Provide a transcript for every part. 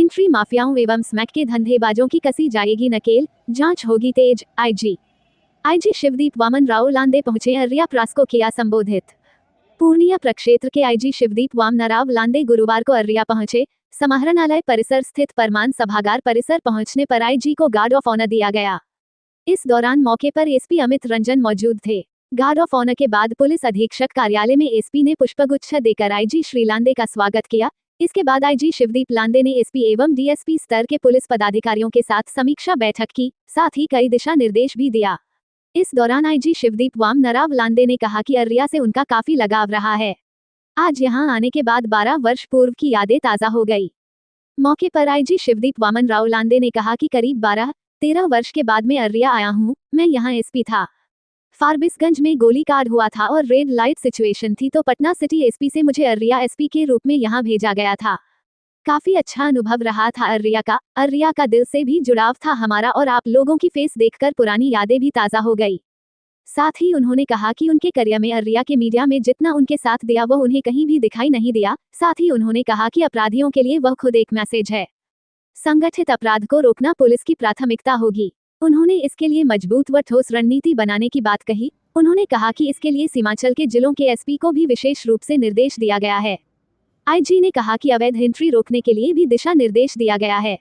Entry माफियाओं एवं smack के धंधेबाजों की कसी जाएगी नकेल, जांच होगी तेज। आईजी शिवदीप वामन राव लांदे पहुंचे अर्रिया प्रास को किया संबोधित। पूर्णिया प्रक्षेत्र के आईजी शिवदीप वामनराव लांदे गुरुवार को अर्रिया पहुंचे। समाहरणालय परिसर स्थित परमान सभागार परिसर पहुंचने पर आईजी को गार्ड ऑफ ऑनर दिया गया। इस दौरान मौके पर एसपी अमित रंजन मौजूद थे। गार्ड ऑफ ऑनर के बाद पुलिस अधीक्षक कार्यालय में एसपी ने पुष्पगुच्छ देकर आईजी श्री लांदे का स्वागत किया। इसके बाद आईजी शिवदीप लांदे ने एसपी एवं डीएसपी स्तर के पुलिस पदाधिकारियों के साथ समीक्षा बैठक की, साथ ही कई दिशा निर्देश भी दिया। इस दौरान आईजी शिवदीप वामनराव लांदे ने कहा कि अर्रिया से उनका काफी लगाव रहा है। आज यहां आने के बाद 12 वर्ष पूर्व की यादें ताजा हो गई। मौके पर आईजी शिवदीप वामन राव लांदे ने कहा कि करीब 12-13 वर्ष के बाद मैं अर्रिया आया हूं। मैं यहां एसपी था, फारबिसगंज में गोलीकांड हुआ था और रेड लाइट सिचुएशन थी, तो पटना सिटी एसपी से मुझे अर्रिया एसपी के रूप में यहां भेजा गया था। काफी अच्छा अनुभव रहा था अर्रिया का दिल से भी जुड़ाव था हमारा, और आप लोगों की फेस देखकर पुरानी यादें भी ताजा हो गई। साथ ही उन्होंने कहा कि उनके करियर में अर्रिया के मीडिया में जितना उनके साथ दिया वो उन्हें कहीं भी दिखाई नहीं दिया। साथ ही उन्होंने कहा कि अपराधियों के लिए वह खुद एक मैसेज है। संगठित अपराध को रोकना पुलिस की प्राथमिकता होगी। उन्होंने इसके लिए मजबूत व ठोस रणनीति बनाने की बात कही। उन्होंने कहा कि इसके लिए सीमांचल के जिलों के एसपी को भी विशेष रूप से निर्देश दिया गया है। आईजी ने कहा कि अवैध एंट्री रोकने के लिए भी दिशा निर्देश दिया गया है।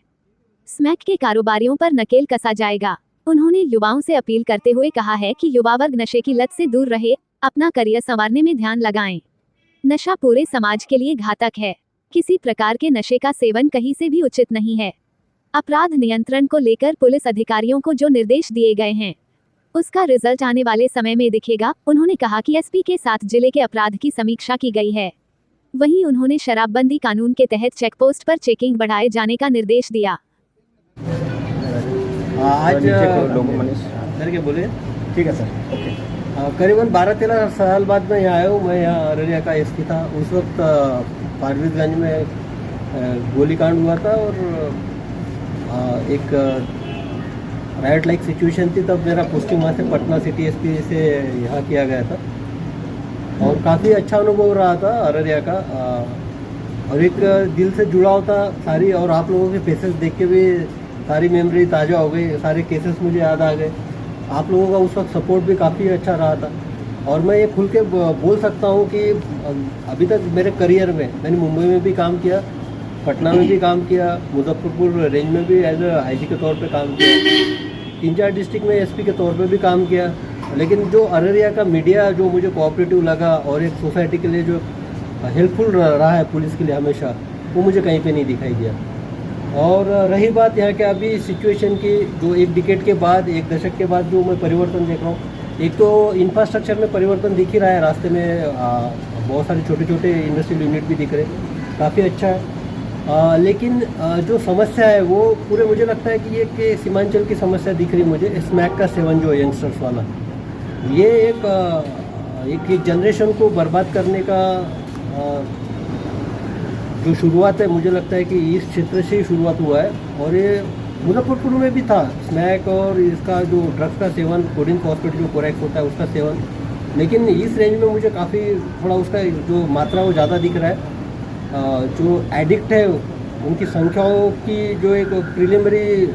स्मैक के कारोबारियों पर नकेल कसा जाएगा। उन्होंने युवाओं से अपील करते हुए कहा है कि युवा वर्ग नशे की लत से दूर रहे, अपना करियर संवारने में ध्यान लगाएं। नशा पूरे समाज के लिए घातक है। किसी प्रकार के नशे का सेवन कहीं से भी उचित नहीं है। अपराध नियंत्रण को लेकर पुलिस अधिकारियों को जो निर्देश दिए गए हैं, उसका रिजल्ट आने वाले समय में दिखेगा। उन्होंने कहा कि एसपी के साथ जिले के अपराध की समीक्षा की गई है। वहीं उन्होंने शराबबंदी कानून के तहत चेकपोस्ट पर चेकिंग बढ़ाए जाने का निर्देश दिया। आज करके बोले ठीक है सर, ओके। करीबन 12-13 साल बाद मैं यहाँ आया हूँ। मैं यहाँ अररिया का एसपी था। उस वक्त फारबिसगंज में गोलीकांड हुआ था और एक राइट लाइक सिचुएशन थी। तब मेरा पोस्टिंग वहाँ से पटना सिटी एसपी से यहाँ किया गया था और काफ़ी अच्छा अनुभव रहा था अररिया का। और एक दिल से जुड़ाव था सारी, और आप लोगों के फेसेस देख के भी सारी मेमोरी ताज़ा हो गई। सारे केसेस मुझे याद आ गए। आप लोगों का उस वक्त सपोर्ट भी काफ़ी अच्छा रहा था। और मैं ये खुल के बोल सकता हूँ कि अभी तक मेरे करियर में मैंने मुंबई में भी काम किया, पटना में भी काम किया, मुजफ्फरपुर रेंज में भी एज आईजी के तौर पे काम किया, 3-4 डिस्ट्रिक्ट में एसपी के तौर पे भी काम किया। लेकिन जो अररिया का मीडिया जो मुझे कोऑपरेटिव लगा और एक सोसाइटी के लिए जो हेल्पफुल रहा है पुलिस के लिए हमेशा, वो मुझे कहीं पे नहीं दिखाई दिया। और रही बात यहाँ के अभी सिचुएशन की, जो एक डिकेड के बाद, एक दशक के बाद जो मैं परिवर्तन देख रहा हूँ, एक तो इंफ्रास्ट्रक्चर में परिवर्तन दिख ही रहा है। रास्ते में बहुत सारे छोटे छोटे इंडस्ट्रियल यूनिट भी दिख रहे हैं, काफ़ी अच्छा है। लेकिन जो समस्या है वो पूरे मुझे लगता है कि ये कि सीमांचल की समस्या दिख रही मुझे। स्मैक का सेवन जो यंगस्टर्स वाला, ये एक जनरेशन को बर्बाद करने का जो शुरुआत है, मुझे लगता है कि इस क्षेत्र से ही शुरुआत हुआ है। और ये मुजफ्फरपुर में भी था स्मैक और इसका जो ड्रग्स का सेवन, कोडिन फॉस्फेट जो कोरेक्स होता है उसका सेवन। लेकिन इस रेंज में मुझे काफ़ी थोड़ा उसका जो मात्रा वो ज़्यादा दिख रहा है। जो एडिक्ट है उनकी संख्याओं की जो एक प्रिलिमिनरी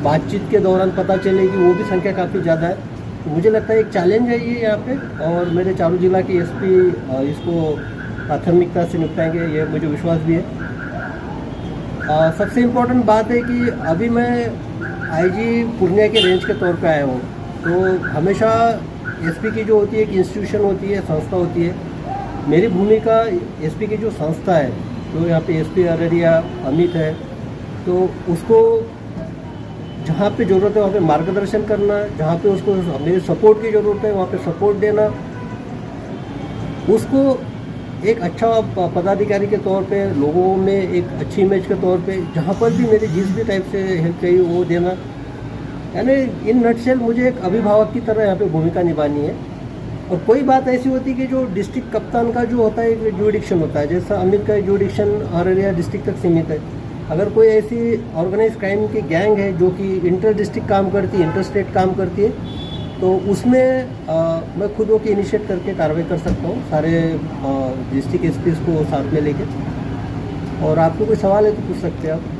बातचीत के दौरान पता चलेगी, वो भी संख्या काफ़ी ज़्यादा है। तो मुझे लगता है एक चैलेंज है ये यहाँ पे, और मेरे चारों जिला के एसपी इसको प्राथमिकता से निपटाएंगे, ये मुझे विश्वास भी है। सबसे इम्पोर्टेंट बात है कि अभी मैं आईजी पूर्णिया के रेंज के तौर पे आया हूँ, तो हमेशा एसपी की जो होती है एक इंस्टीट्यूशन होती है, संस्था होती है। मेरी भूमिका एसपी की जो संस्था है, तो यहाँ पे एसपी अररिया अमित है, तो उसको जहाँ पे ज़रूरत है वहाँ पे मार्गदर्शन करना, जहाँ पे उसको मेरे सपोर्ट की ज़रूरत है वहाँ पे सपोर्ट देना, उसको एक अच्छा पदाधिकारी के तौर पे, लोगों में एक अच्छी इमेज के तौर पे, जहाँ पर भी मेरी जिस भी टाइप से हेल्प चाहिए वो देना। यानी इन नटशेल मुझे एक अभिभावक की तरह यहाँ पे भूमिका निभानी है। और कोई बात ऐसी होती है कि जो डिस्ट्रिक्ट कप्तान का जो होता है एक जुडिक्शन होता है, जैसा अमित का जुडिक्शन अररिया डिस्ट्रिक्ट तक सीमित है। अगर कोई ऐसी ऑर्गेनाइज क्राइम की गैंग है जो कि इंटर डिस्ट्रिक्ट काम करती है, इंटर स्टेट काम करती है, तो उसमें मैं खुद होकर इनिशिएट करके कार्रवाई कर सकता हूँ, सारे डिस्ट्रिक्ट एसपीज को साथ में लेके। और आपको कोई सवाल है तो पूछ सकते हैं आप।